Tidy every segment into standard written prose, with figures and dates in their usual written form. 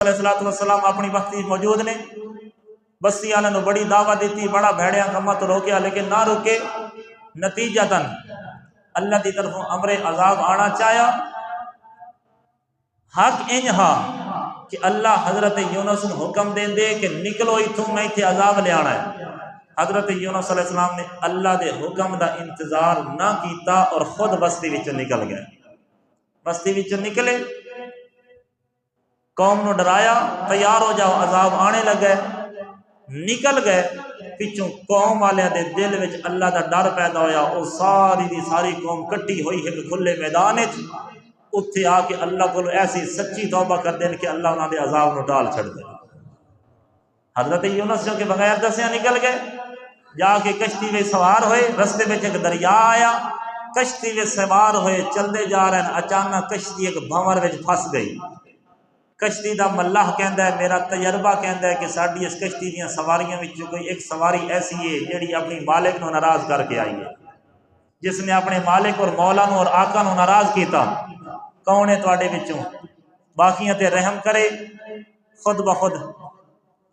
علیہ السلام اپنی بستی موجود نے، بستی والوں نے بڑی دعوت دیتی، بڑا بھڑیا کما تو روکیا، لیکن نہ روکے، نتیجتاً اللہ کی طرفوں امر عذاب آنا چاہیا۔ حق انج ہا کہ اللہ حضرت یونس نے حکم دیں دے کہ نکلو اتوں، میں اتنے عذاب لے آنا ہے۔ حضرت یونس علیہ السلام نے اللہ دے حکم دا انتظار نہ کیتا اور خود بستی وچوں نکل گئے۔ بستی وچوں نکلے، قوم نو ڈرایا، تیار ہو جاؤ عذاب آنے لگے، نکل گئے۔ پچھوں قوم والے دے دل وچ اللہ دا ڈر پیدا ہویا، او ساری دی ساری قوم کٹی ہوئی ایک کھلے میدان وچ، اتھے آ کے اللہ کو ایسی سچی توبہ کر دین کہ اللہ انہاں دے عذاب نو ٹال چھڑ دے۔ حضرت یونس جو کہ بغیر دسیا نکل گئے، جا کے کشتی میں سوار ہوئے، رستے میں ایک دریا آیا، کشتی میں سوار ہوئے چلتے جا رہے ہیں، اچانک کشتی ایک بھنور وچ پھس گئی۔ کشتی دا ملاح کہندا ہے، میرا تجربہ کہندا ہے کہ ساڈی اس کشتی دیاں سواریاں وچ کوئی ایک سواری ایسی ہے جیڑی اپنی مالک نو ناراض کر کے آئی ہے، جس نے اپنے مالک اور مولا نو اور آقا نو ناراض کیتا۔ کون ہے تواڈے وچوں باقیاں تے رحم کرے، خود بخود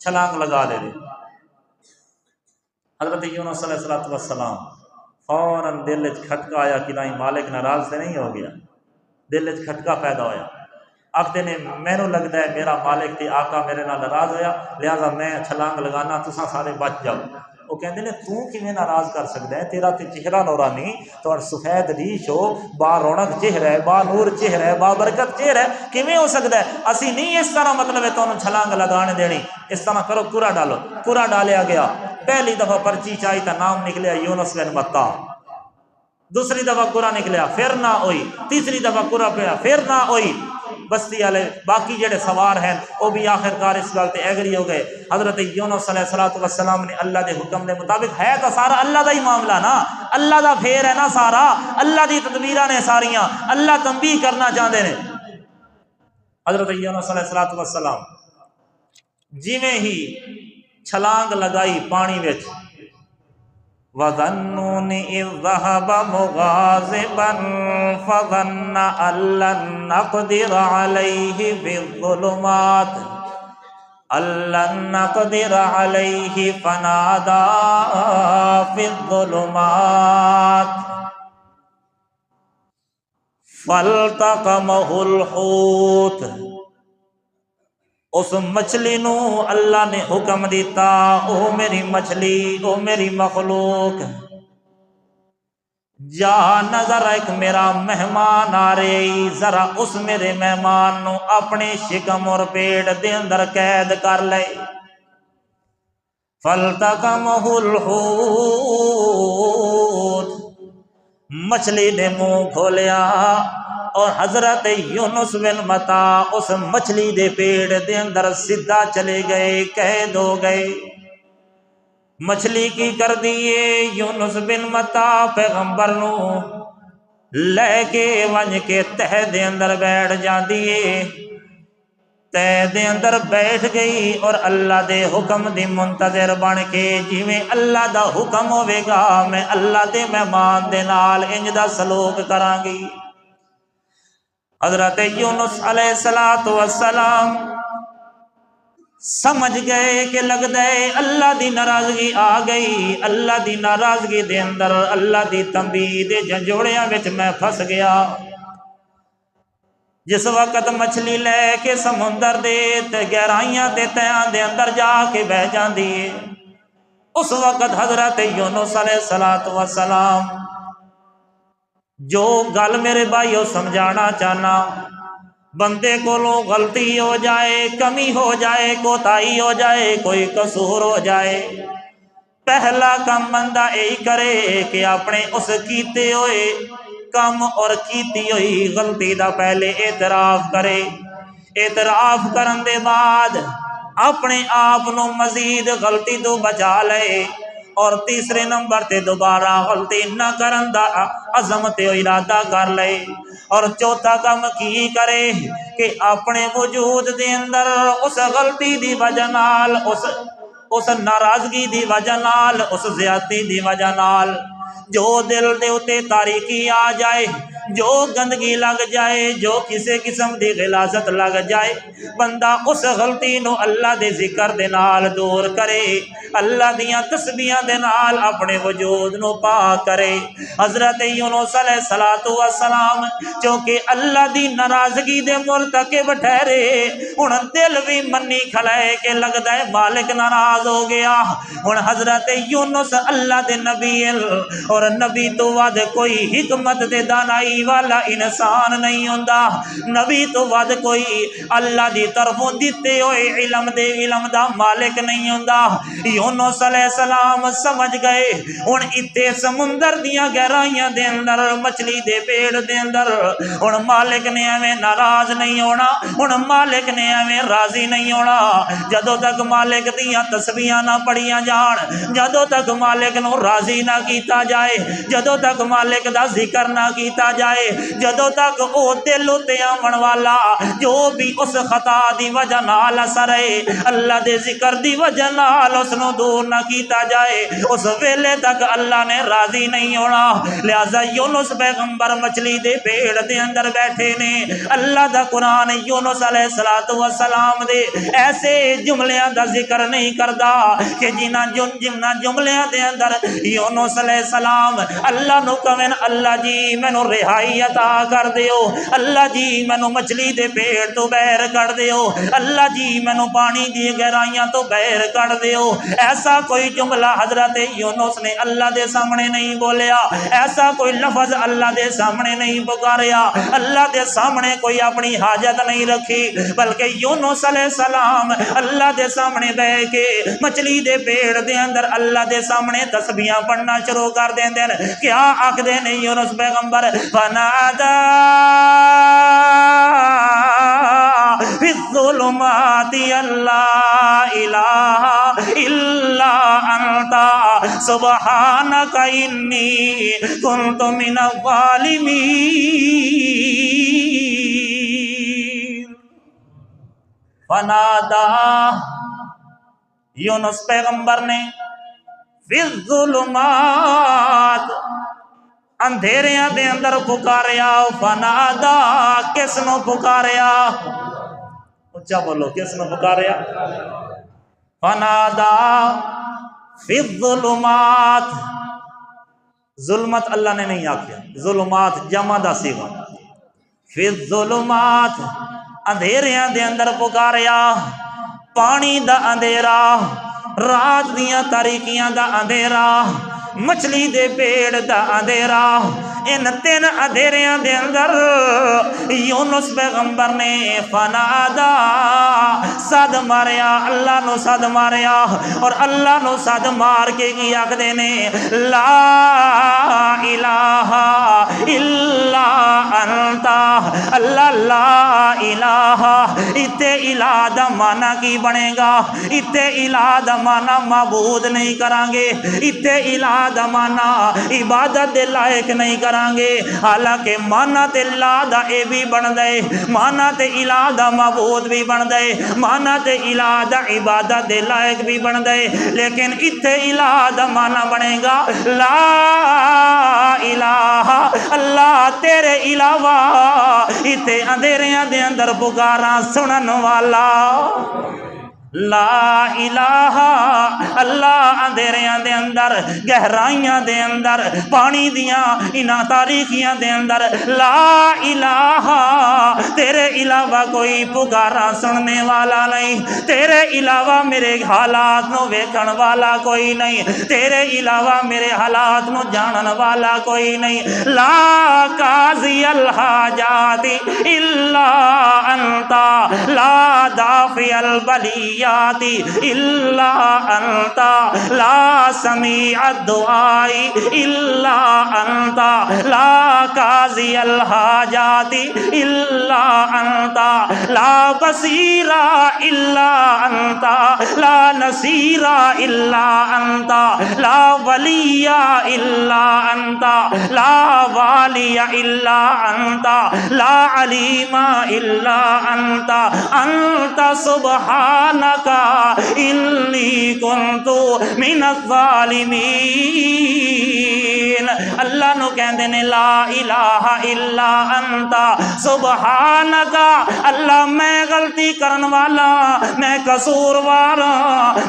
چھلانگ لگا دے۔ حضرت یونس علیہ السلام فوراً دل وچ کھٹکا آیا کہ نہیں مالک ناراض تے نہیں ہو گیا، دل وچ کھٹکا پیدا ہویا۔ آخدے نے مینوں لگدا ہے میرا مالک تے آقا میرے نال ناراض ہویا، لہذا میں چھلانگ لگانا، تساں سارے بچ جاؤ۔ وہ کہندے نے تو کیویں ناراض کر سکدا ہے، تیرا تے چہرہ نورانی، تو سفید ریش ہو، با رونق چہرہ ہے، با نور چہرہ ہے، با برکت چہرہ ہے، کیویں ہو سکدا ہے؟ اسی نہیں اس طرح مطلب ہے تانوں چھلانگ لگانے دینی، اس طرح کرو کورا ڈالو۔ کورا ڈالیا گیا، پہلی دفعہ پرچی چاہی تا نام نکلیا یونس بن متا، دوسری دفعہ کورا نکلیا پھر نہ ہوئی، تیسری دفعہ کورا پیا پھر نہ ہوئی۔ بستی والے باقی جڑے سوار ہیں وہ بھی آخرکار اس گل تے ایگری ہو گئے۔ حضرت یونس علیہ السلام نے اللہ دے حکم دے مطابق، ہے تو سارا اللہ دا ہی معاملہ نا، اللہ دا پھیر ہے نا سارا، اللہ دی تدبیراں نے ساریاں، اللہ تنبیہ کرنا چاہتے ہیں۔ حضرت یونس علیہ السلام جویں ہی چھلانگ لگائی پانی وچ، وَظَنُّونِ إِذْ ذَهَبَ مُغَاضِبًا فَظَنَّ أَن لَّن نَّقْدِرَ عَلَيْهِ فَنَادَىٰ فِي الظُّلُمَاتِ فَالْتَقَمَهُ الْحُوتُ۔ اس مچھلی نو اللہ نے حکم دیتا، او میری مچھلی، او میری مخلوق، جا نظر ایک میرا مہمان آ رہی، ذرا اس میرے مہمان نو اپنے شکم اور پیٹ دے اندر قید کر لے۔ فَالْتَقَمَهُ الْحُوتُ، مچھلی نے منہ کھولیا اور حضرت یونس بن متا اس مچھلی دے پیٹ دے اندر سدھا چلے گئے، قید ہو گئے۔ مچھلی کی کر دیے، یونس بن متا پیغمبر نو لے کے ونج کے تہ دے اندر بیٹھ جاندیے، تہ دے اندر بیٹھ گئی اور اللہ دے حکم دی منتظر بن کے، جویں اللہ دا حکم ہوے گا میں اللہ دے مہمان دے نال انج دا سلوک کراں گی۔ حضرت یونس علیہ السلام سمجھ گئے کہ لگدا ہے اللہ دی ناراضگی آ گئی، اللہ دی ناراضگی دے اندر اللہ دی تنبیہ دے جھنجھوڑیاں وچ میں پھس گیا۔ جس وقت مچھلی لے کے سمندر دے تے گہرائیاں تے تیاں دے اندر جا کے بہ جاندی ہے، اس وقت حضرت یونس علیہ السلام جو گل میرے بھائیو سمجھانا چاہنا، بندے کولوں غلطی ہو جائے، کمی ہو جائے، کوتاہی ہو جائے، کوئی قصور ہو جائے، پہلا کم بندہ یہی کرے کہ اپنے اس کیتے ہوئے کم اور کیتی ہوئی غلطی دا پہلے اعتراف کرے، اعتراف کرن دے بعد اپنے آپ نو مزید غلطی تو بچا لے، اور تیسرے نمبر تے دوبارہ غلطی نہ کرن دا عزم تے ارادہ کر لے، اور چوتھا کم کی کرے کہ اپنے وجود دے اندر اس غلطی دی وجہ نال، اس ناراضگی دی وجہ نال، اس زیادتی دی وجہ نال جو دل دے اتے تاریکی آ جائے، جو گندگی لگ جائے، جو کسی قسم دی غلاظت لگ جائے، بندہ اس غلطی نو اللہ دے ذکر دے نال دور کرے، اللہ دیاں تسبیحاں دے نال اپنے وجود نو پاک کرے۔ حضرت یونس علیہ السلام چونکہ اللہ دی ناراضگی دے مرتکب ٹھہرے، ہن دل بھی منی کھلائے کہ لگدا ہے مالک ناراض ہو گیا۔ ہن حضرت یونس اللہ دے نبی اور نبی تو ود کوئی حکمت دے دانائی والا انسان نہیں ہوندا، نبی تو ود کوئی اللہ دی طرفوں دتے ہوئے علم دا مالک نہیں ہوندا۔ یونس علیہ السلام سمجھ گئے ہن اتنے سمندر دیاں گہرائیاں دے اندر مچھلی دے پیڑ دے اندر ہن مالک نے ایویں ناراض نہیں ہونا، ہن مالک نے ایویں راضی نہیں ہونا۔ جدوں تک مالک دیاں تسبیحاں نہ پڑھیاں جان، جدوں تک مالک نو راضی نہ کیتا جائے، جدوں تک مالک دا ذکر نہ کیتا جائے، جدوں تک او دل تے آون والا جو بھی اس خطا دی وجہ نال اثر ہے اللہ دے ذکر دی وجہ نال اس نو دور نہ کیتا جائے، اس ویلے تک اللہ نے راضی نہیں ہونا۔ لہذا یونس پیغمبر مچھلی دے پیڑ دے اندر بیٹھے نے، اللہ دا قرآن یونس علیہ السلام دے ایسے جملیاں دا ذکر نہیں کردا کہ جنہ جملیاں دے اندر یونس علیہ السلام اللہ نو کہن اللہ جی مینوں رہائی عطا کر دیو، اللہ جی مینوں مچھلی دے پیڑ تو باہر کر دیو، اللہ جی مینوں پانی دی گہرائیاں تو باہر کر دیو۔ ایسا کوئی جملہ حضرت یونس نے اللہ دے سامنے نہیں بولیا، ایسا کوئی لفظ اللہ دے سامنے نہیں پکاریا، اللہ دے سامنے کوئی اپنی حاجت نہیں رکھی، بلکہ یونس علیہ السلام اللہ دے سامنے بیٹھ کے مچھلی دے پیڑ دے اندر اللہ دے سامنے تسبیحاں پڑھنا شروع کر دیندے نے۔ کیا آکھدے نے یونس پیغمبر؟ فنادا فی الظلمات اللہ الہ الا انت سبحانک انی کنت من الظالمین۔ فنادا یونس پیغمبر نے فی الظلمات اندھیریاں دے اندر پکاریا، فنادا کس نو پکاریا؟ اچھا بولو، کس نو پکاریا؟ فنادا فی الظلمات، ظلمت اللہ نے نہیں آکھیا، ظلمات جمع دا صیغہ، فی الظلمات اندھیریاں دے اندر پکاریا، پانی دا اندھیرا، رات دیاں تاریکیاں دا اندھیرا، مچھلی دے پیڑ دا اندھیرا، ان تین اندھیریاں دے اندر یونس پیغمبر نے فنادا صد ماریا، اللہ نو صد ماریا، اور اللہ نو صد مار کے کی آکھدے نے لا الہ الا انت، اللہ لا الہ، اتے الہ دا معنی کی بنے گا؟ اتے الہ دا معنی معبود نہیں کران گے، اتے الہ دا معنی عبادت دے لائق نہیں کران گے، حالانکہ معنی تے اللہ دا اے بھی بن دے، معنی تے الہ دا معبود بھی بن دے، معنی تے الہ دا عبادت دے لائق بھی بن دے، لیکن اتے الہ دا معنی بنے گا لا الہ، اللہ تیرے علاوہ اتے اندھیریاں دے اندر پکاراں سنن والا لا الہ، اللہ اندھیریاں دے اندر گہرائیاں دے اندر پانی دیاں انہاں تاریکیاں دے اندر لا الہ، تیرے علاوہ کوئی پکارا سننے والا نہیں، تیرے علاوہ میرے حالات نو ویکھن والا کوئی نہیں، تیرے علاوہ میرے حالات نو جانن والا کوئی نہیں، لا قاضی الحاجات الا انت، لا دافع البلیات الا انت، لا سمیع الدعاء الا انت، لا قاضی الحاجات الا انت، لا بصیر الا انت، لا نصیر الا انت، لا ولی الا انت، لا والی الا انت، لا علیم الا انت، انت سبحانک سبحانک انی کنت من الظالمین۔ اللہ نو کہندے نے لا الہ الا انت سبحانک، اللہ میں غلطی کرن والا، میں قصوروار،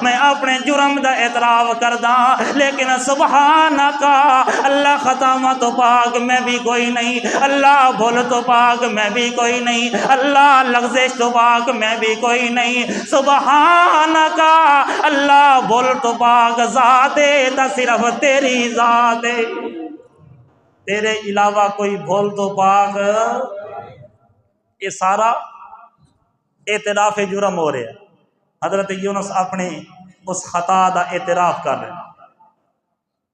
میں اپنے جرم دا اعتراف کردا، لیکن سبحانک اللہ خطاواں تو پاک میں بھی کوئی نہیں، اللہ بھول تو پاک میں بھی کوئی نہیں، اللہ لغزش تو پاک میں بھی کوئی نہیں، سبحانک اللہ بھول تو پاک ذات تا صرف تیری ذات ہے، تیرے علاوہ کوئی بھول تو پاک۔ یہ سارا اعتراف جرم ہو رہا ہے۔ حضرت یونس اپنے اس خطا دا اعتراف کر رہے ہیں،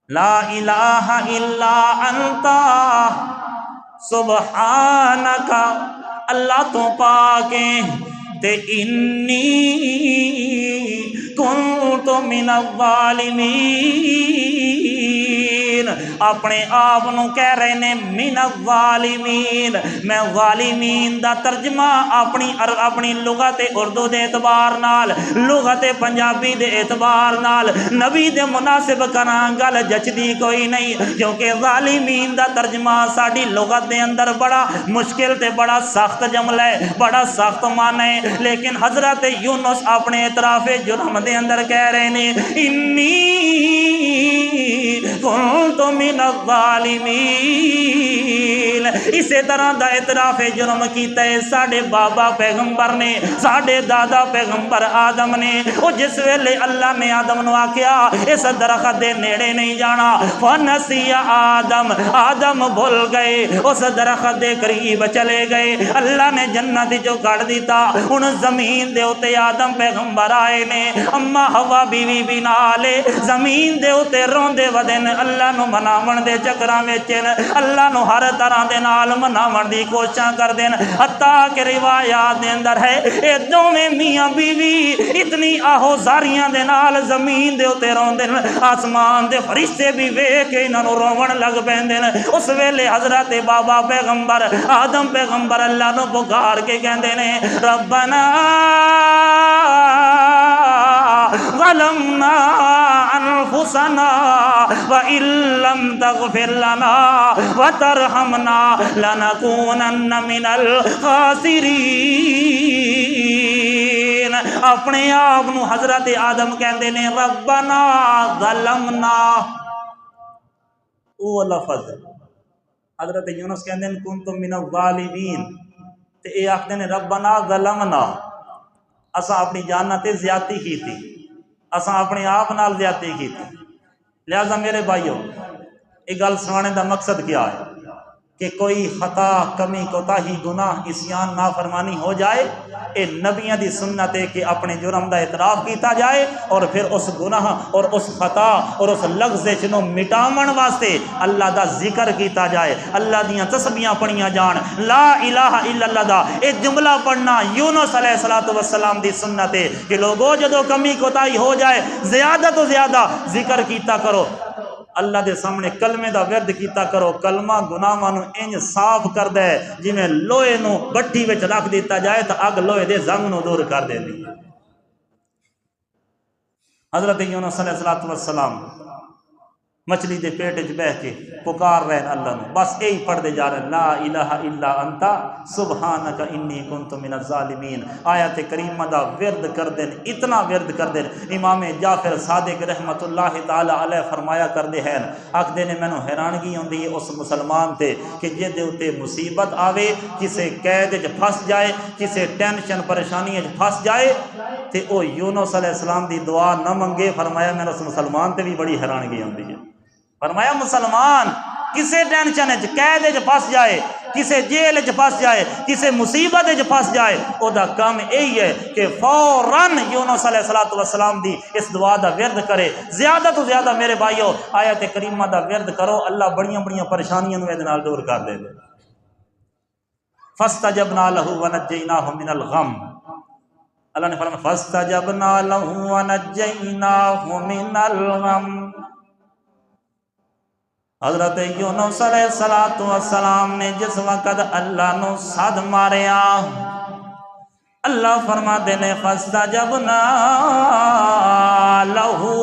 لا الہ الا انت سبحانک اللہ تو پاک ہے، تے انی کنت من الظالمین، اپنے آپ نو کہہ رہے نے من الظالمین، میں ظالمین دا ترجمہ اپنی لغت اردو دے اعتبار نال، لغت پنجابی دے اعتبار نال نبی دے مناسب کراں، گل جچدی کوئی نہیں، کیونکہ ظالمین دا ترجمہ ساڈی لغت دے اندر بڑا مشکل تے بڑا سخت جملہ ہے، بڑا سخت معنی ہے، لیکن حضرت یونس اپنے اعتراف جرم دے اندر کہہ رہے نے انی کنت من الظالمین۔ اسی طرح دا اعتراف جرم کیتا ہے ساڈے بابا پیغمبر نے، ساڈے دادا پیغمبر آدم نے، وہ جس ویلے اللہ نے آدم نو آکھیا اس درخت دے نیڑے نہیں جانا، فنسی آدم، آدم بھول گئے، اس درخت دے قریب چلے گئے، اللہ نے جنت جو کٹ دیتا، ہن زمین دے اوتے آدم پیغمبر آئے نے، اما ہوا بیوی بھی نالے زمین دے اوتے روندے ودن، اللہ نو مناون دے چکراں وچ اللہ نو ہر طرح دے نال مناون دی کوششاں کر دین، حتیٰ کہ روایات دے اندر ہے اے دوویں میاں بیوی اتنی آہوزاریاں دے نال زمین دے اوتے روندے، آسمان دے فرشتے بھی ویکھ کے انہاں نو روون لگ پیندے، اس ویلے حضرت بابا پیغمبر آدم پیغمبر اللہ نو پکار کے کہندے نے ربنا ظلمنا انفسنا وَإِن لَّمْ تَغْفِرْ لَنَا وَتَرْحَمْنَا لَنَكُونَنَّ مِنَ الْخَاسِرِينَ۔ اپنے آپ نو حضرت آدم کہندے نے ربنا ظلمنا، او لفظ حضرت یونس کہندے نے کنتم من الظالمین، تے اے آکھدے نے ربنا ظلمنا، اساں اپنی جاناں تے زیادتی کیتی، اساں اپنے آپ نال زیادتی کیتی۔ لہذا میرے بھائیو یہ گل سنانے دا مقصد کیا ہے کہ کوئی خطا کمی کوتاہی گناہ اسیان نافرمانی ہو جائے، اے نبیوں دی سنت ہے کہ اپنے جرم دا اعتراف کیتا جائے اور پھر اس گناہ اور اس خطا اور اس لغزش نو مٹاون واسطے اللہ دا ذکر کیتا جائے، اللہ دیاں تسبیحاں پڑھیاں جان، لا الہ الا اللہ دا اے جملہ پڑھنا یونس علیہ السلام دی سنت ہے کہ لوگوں جدو کمی کوتاہی ہو جائے زیادہ تو زیادہ ذکر کیتا کرو، اللہ دے سامنے کلمے دا ورد کیتا کرو، کلمہ گناہاں نو انج صاف کر دے جویں لوہے نو بٹھی وچ رکھ دیتا جائے تو اگ لوہے دے زنگ نو دور کر دیندی۔ حضرت یونس علیہ السلام مچھلی دے پیٹ وچ بیٹھ کے پکار رہے ہیں اللہ نو، بس یہی پڑھتے جا رہے ہیں لا الہ الا انت سبحانک انی کنت من الظالمین۔ آیت کریمہ دا ورد کر دیں، اتنا ورد کر دیں، امام جعفر صادق رحمت اللہ تعالی علیہ فرمایا کر دے ہیں، آکھدے نے مینوں حیرانگی ہوندی ہے اس مسلمان تے کہ جے دے اتے مصیبت آوے، کسے قید وچ پھس جائے، کسے ٹینشن پریشانی وچ پھس جائے تے او یونس علیہ السلام دی دعا نہ منگے۔ فرمایا میں اس مسلمان تے بھی بڑی حیرانگی ہوندی ہے۔ فرمایا مسلمان کسے ٹینشن وچ قید وچ پھس جائے، کسے جیل وچ پھس جائے، کسے مصیبت وچ پھس جائے، او دا کام یہی ہے کہ فوراً یونس علیہ السلام دی اس دعا دا ورد کرے۔ زیادہ تو زیادہ میرے بھائیو آیت کریمہ دا ورد کرو، اللہ بڑیاں بڑیاں پریشانیاں نو ادھے نال دور کر دے دے۔ فاستجبنا له ونجيناه من الغم، اللہ نے فرمایا فاستجبنا له ونجيناه من الغم۔ حضرت یونس علیہ السلام نے جس وقت اللہ نو صد ماریا، اللہ فرماتے نے فاستجبنا لہو،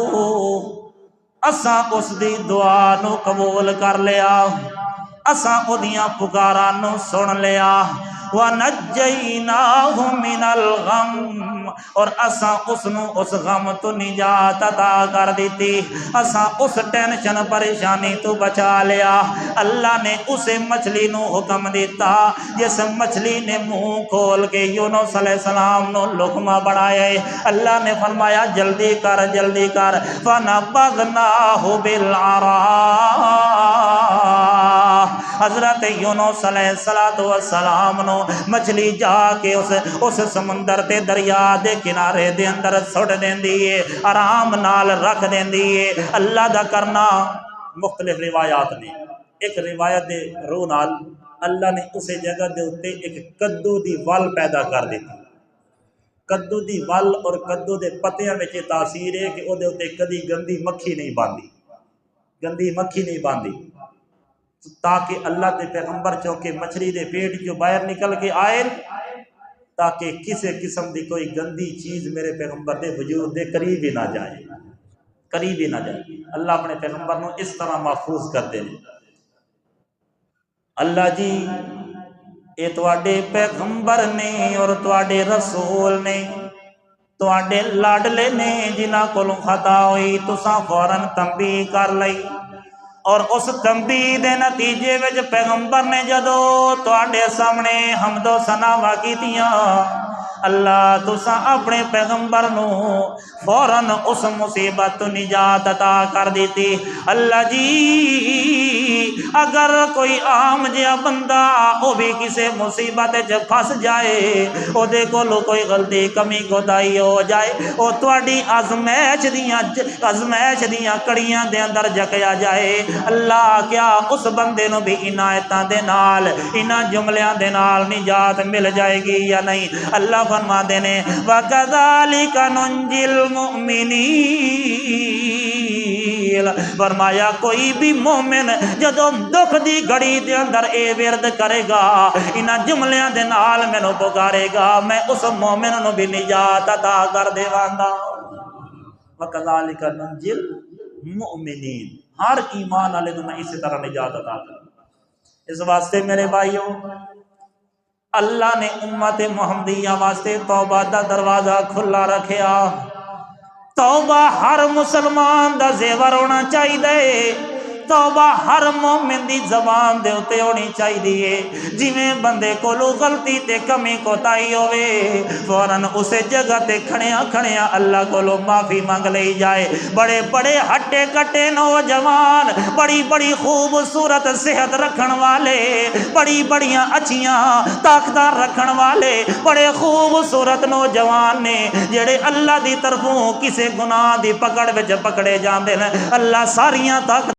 اساں اس دی دعا نو قبول کر لیا، اساں اودیاں پکاراں نو سن لیا، وَنَجَّيْنَاهُ مِنَ الْغَمِّ، اور اساں اس نو اس غم تو نجات عطا کر دیتی، اساں اس ٹینشن پریشانی تو بچا لیا۔ اللہ نے اسے مچھلی نو حکم دیتا جس مچھلی نے منہ کھول کے یونس علیہ السلام نو لقمہ بڑھایا ہے، اللہ نے فرمایا جلدی کر جلدی کر، فَنَبَذْنَاهُ بِالْعَرَاءِ، حضرت یونس علیہ السلام نو مچھلی جا کے اس سمندر تے دریا دے کنارے دے اندر سٹ دیندی ہے، آرام نال رکھ دیندی ہے۔ اللہ دا کرنا مختلف روایات نے، ایک روایت دے روح نال اللہ نے اسے جگہ دے اتے ایک کدو دی ول پیدا کر دیتی۔ کدو دی ول اور کدو دے پتیاں وچ تاثیر ہے کہ او دے اتے کدی گندی مکھی نہیں باندھی، گندی مکھی نہیں باندھی، تاکہ اللہ کے پیغمبر چونکہ مچھلی دے پیٹ جو باہر نکل کے آئے تاکہ کسی قسم دی کوئی گندی چیز میرے پیغمبر دے وجود دے قریب ہی نہ جائے، قریب ہی نہ جائے۔ اللہ اپنے پیغمبر نو اس طرح محفوظ کرتے ہیں۔ اللہ جی اے تواڈے پیغمبر نے اور تواڈے رسول نے، تواڈے لاڈلے نے، جنہاں کولوں خطا ہوئی تساں فوراً تنبیہ کر لئی، اور اس تنبیہ دے نتیجے وچ پیغمبر نے جدو تواڈے سامنے حمد و ثنا کیتیاں، اللہ تساں اپنے پیغمبر نو فوراً اس مصیبت تو نجات عطا کر دیتی۔ اللہ جی اگر کوئی عام جہا بندہ وہ بھی کسی مصیبت پھنس جائے، او دے کولو کوئی غلطی کمی کوتاہی ہو جائے، او تواڈی آزمائش دیاں کڑیاں دے اندر جکیا جائے، اللہ کیا اس بندے نو بھی عنایتاں دے نال انہاں جملیاں دے نال نجات مل جائے گی یا نہیں؟ اللہ فرما دینے وَكَذَلِكَ نُنْجِي الْمُؤْمِنِينَ، فرمایا کوئی بھی مومن جدو دکھ دی گھڑی دے اندر اے ورد کرے گا، انہاں جملیاں دے نال مینوں پکارے گا، میں اس مومن نو بھی نجات عطا کر دیوانگا۔ وَكَذَلِكَ نُنْجِي الْمُؤْمِنِينَ، ہر ایمان والے نو میں اسی طرح نجات عطا کروں۔ اس واسطے میرے بھائیوں اللہ نے امت محمدیہ واسطے توبہ دا دروازہ کھلا رکھیا۔ توبہ ہر مسلمان دا زیور ہونا چاہیے، توبہ ہر مومن دی زبان دے اتے ہونی چاہیے۔ جویں بندے کولو غلطی تے کمی کوتاہی ہوئے فوراً اسے جگہ تے کھڑیاں اللہ کولو معافی مانگ لئی جائے۔ بڑے بڑے ہٹے کٹے نوجوان، بڑی بڑی خوبصورت صحت رکھن والے، بڑی بڑیاں اچھیاں طاقتاں رکھن والے بڑے خوبصورت نوجوان نے جڑے اللہ دی طرفوں کسے گناہ دی پکڑ وچ پکڑے جاندے ہیں، اللہ ساریاں طاقت